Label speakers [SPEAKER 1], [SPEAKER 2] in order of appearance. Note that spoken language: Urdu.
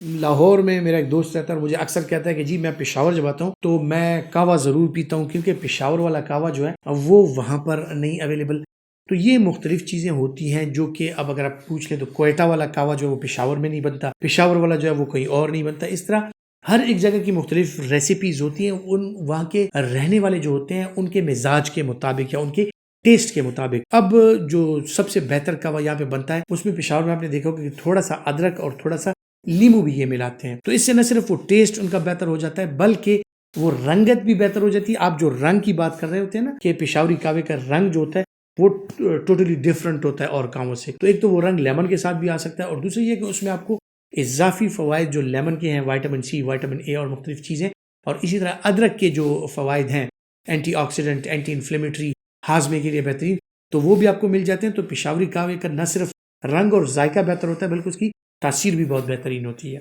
[SPEAKER 1] لاہور میں میرا ایک دوست رہتا ہے اور مجھے اکثر کہتا ہے کہ جی میں پشاور جب آتا ہوں تو میں کہوہ ضرور پیتا ہوں، کیونکہ پشاور والا کہوہ جو ہے وہ وہاں پر نہیں اویلیبل۔ تو یہ مختلف چیزیں ہوتی ہیں جو کہ اب اگر آپ پوچھ لیں تو کوئٹہ والا کہوہ جو ہے وہ پشاور میں نہیں بنتا، پشاور والا جو ہے وہ کہیں اور نہیں بنتا۔ اس طرح ہر ایک جگہ کی مختلف ریسیپیز ہوتی ہیں، ان وہاں کے رہنے والے جو ہوتے ہیں ان کے مزاج کے مطابق یا ان کے ٹیسٹ کے مطابق۔ اب جو سب سے بہتر کہوہ یہاں پہ بنتا ہے اس میں پشاور میں آپ نے دیکھا ہوگا کہ تھوڑا سا ادرک اور تھوڑا سا لیمو بھی یہ ملاتے ہیں، تو اس سے نہ صرف وہ ٹیسٹ ان کا بہتر ہو جاتا ہے بلکہ وہ رنگت بھی بہتر ہو جاتی ہے۔ آپ جو رنگ کی بات کر رہے ہوتے ہیں نا کہ پشاوری کہوے کا رنگ جو ہوتا ہے وہ ٹوٹلی ڈفرنٹ ہوتا ہے اور کاموں سے، تو ایک تو وہ رنگ لیمن کے ساتھ بھی آ سکتا ہے، اور دوسری یہ کہ اس میں آپ کو اضافی فوائد جو لیمن کے ہیں، وائٹامن سی، وائٹامن اے اور مختلف چیزیں، اور اسی طرح ادرک کے جو فوائد ہیں اینٹی آکسیڈنٹ، اینٹی انفلیمیٹری، ہاضمے کے لیے بہترین، تو وہ بھی آپ کو مل جاتے ہیں۔ تو پشاوری کہوے کا نہ صرف رنگ اور ذائقہ بہتر ہوتا ہے بلکہ اس کی تاثیر بھی بہت بہترین ہوتی ہے۔